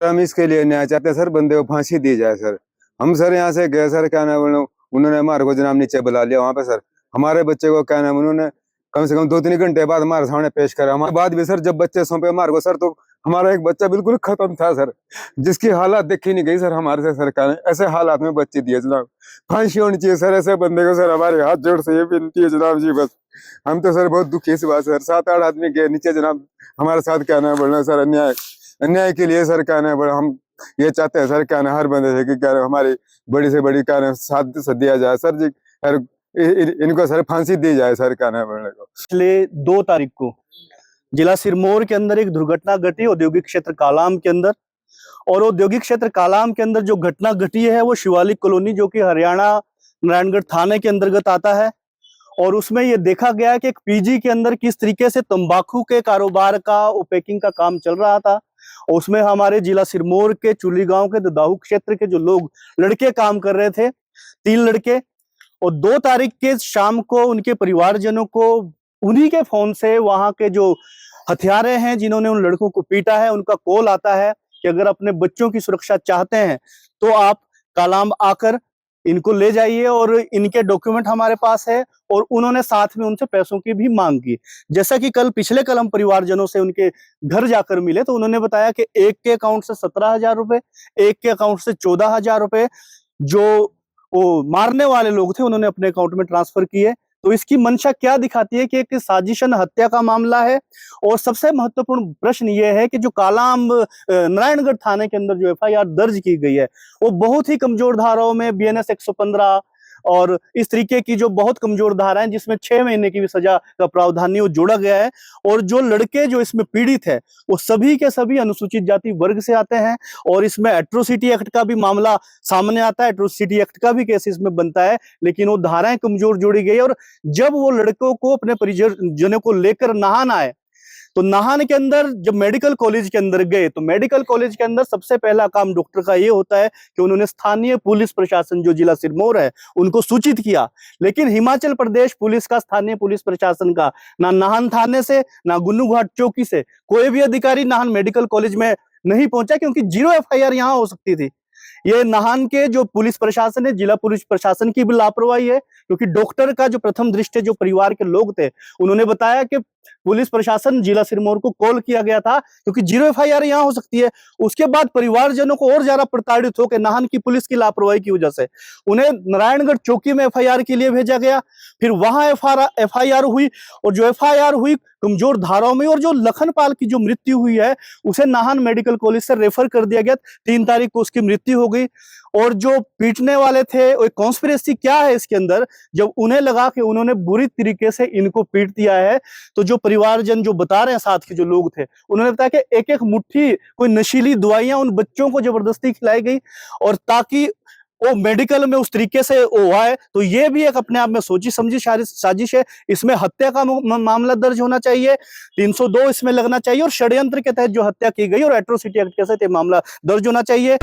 हम इसके लिए न्याय चाहते हैं सर, बंदे को फांसी दी जाए सर। हम सर यहाँ से गए सर, क्या नाम उन्होंने हमारे को जनाब नीचे बुला लिया वहां पे सर। हमारे बच्चे को क्या नाम उन्होंने कम से कम 2-3 घंटे बाद हमारे सामने पेश करा। हमारे बाद भी सर जब बच्चे सौंपे हमारे को सर, तो हमारा एक बच्चा बिल्कुल खत्म था सर, जिसकी हालत देखी नहीं गई सर हमारे से। सरकार ने ऐसे हालात में बच्चे दिए जनाब, फांसी होनी चाहिए सर ऐसे बंदे को सर। हमारे हाथ जोड़ से ये विनती है जनाब जी, बस हम तो सर बहुत दुखी इस बात सर। 7-8 आदमी गए नीचे जनाब, हमारे साथ क्या नाम बोलना सर, अन्याय अन्याय के लिए सर क्या नाम हम ये चाहते हैं सर, क्या ना हर बंदे से कि क्या हमारी बड़ी से बड़ी क्या साथ दिया जाए सर जी। हर इनको सर फांसी दी जाए सर, क्या नाम बोलने को। पिछले 2 तारीख को जिला सिरमौर के अंदर एक दुर्घटना घटी औद्योगिक क्षेत्र कालाम के अंदर। और औद्योगिक क्षेत्र कालाम के अंदर जो घटना घटी है वो शिवालिक कॉलोनी, जो कि हरियाणा नारायणगढ़ थाने के अंतर्गत आता है। और उसमें ये देखा गया है कि एक पीजी के अंदर किस तरीके से तंबाकू के कारोबार का पैकिंग का काम चल रहा था। और उसमें हमारे जिला सिरमौर के चुली गांव के ददाहू क्षेत्र के जो लोग लड़के काम कर रहे थे, 3 लड़के। और 2 तारीख के शाम को उनके परिवारजनों को उन्हीं के फोन से वहां के जो हथियारे हैं जिन्होंने उन लड़कों को पीटा है, उनका कॉल आता है कि अगर अपने बच्चों की सुरक्षा चाहते हैं तो आप कालाम आकर इनको ले जाइए। और इनके डॉक्यूमेंट हमारे पास है। और उन्होंने साथ में उनसे पैसों की भी मांग की। जैसा कि पिछले कल हम परिवारजनों से उनके घर जाकर मिले तो उन्होंने बताया कि एक के अकाउंट से 17,000 रुपए, एक के अकाउंट से 14,000 रुपए जो वो मारने वाले लोग थे उन्होंने अपने अकाउंट में ट्रांसफर किए। तो इसकी मंशा क्या दिखाती है कि एक साजिशन हत्या का मामला है। और सबसे महत्वपूर्ण प्रश्न यह है कि जो कालाम नारायणगढ़ थाने के अंदर जो एफआईआर दर्ज की गई है वो बहुत ही कमजोर धाराओं में बीएनएस 115 और इस तरीके की जो बहुत कमजोर धाराएं जिसमें 6 महीने की भी सजा का प्रावधान वो जोड़ा गया है। और जो लड़के जो इसमें पीड़ित है वो सभी के सभी अनुसूचित जाति वर्ग से आते हैं। और इसमें एट्रोसिटी एक्ट का भी मामला सामने आता है, एट्रोसिटी एक्ट का भी केस इसमें बनता है, लेकिन वो धाराएं कमजोर जोड़ी गई। और जब वो लड़कों को अपने परिजनों को लेकर नाहन आए तो नाहन के अंदर जब मेडिकल कॉलेज के अंदर गए तो मेडिकल कॉलेज के अंदर सबसे पहला काम डॉक्टर का ये होता है कि उन्होंने स्थानीय पुलिस प्रशासन जो जिला सिरमौर है उनको सूचित किया। लेकिन हिमाचल प्रदेश पुलिस का, स्थानीय पुलिस प्रशासन का, ना नाहन थाने से ना गुन्नू घाट चौकी से कोई भी अधिकारी नाहन मेडिकल कॉलेज में नहीं पहुंचा, क्योंकि 0 एफआईआर यहां हो सकती थी। ये नाहन के जो पुलिस प्रशासन है, जिला पुलिस प्रशासन की भी लापरवाही है। क्योंकि डॉक्टर का जो प्रथम दृष्टि जो परिवार के लोग थे उन्होंने बताया कि पुलिस प्रशासन जिला सिरमौर को कॉल किया गया था क्योंकि 0 एफआईआर यहां हो सकती है। उसके बाद परिवारजनों को और ज्यादा प्रताड़ित होकर नाहन की पुलिस की लापरवाही की वजह से उन्हें नारायणगढ़ चौकी में एफआईआर के लिए भेजा गया। फिर वहां एफआईआर हुई और जो एफआईआर हुई कमजोर धाराओं में, और जो लखनपाल की जो मृत्यु हुई है उसे नाहन मेडिकल कॉलेज से रेफर कर दिया गया। 3 तारीख को उसकी मृत्यु हो गई। और जो पीटने वाले थे वो कॉन्स्पिरेसी क्या है इसके अंदर, जब उन्हें लगा कि उन्होंने बुरी तरीके से इनको पीट दिया है तो जो परिवारजन जो बता रहे हैं, साथ के जो लोग थे उन्होंने बताया कि एक एक मुट्ठी कोई नशीली दवाइयां उन बच्चों को जबरदस्ती खिलाई गई और ताकि वो मेडिकल में उस तरीके से वो आए। तो ये भी एक अपने आप में सोची समझी साजिश है। इसमें हत्या का मामला दर्ज होना चाहिए, 302 इसमें लगना चाहिए और षड्यंत्र के तहत जो हत्या की गई और एट्रोसिटी एक्ट के तहत ये मामला दर्ज होना चाहिए।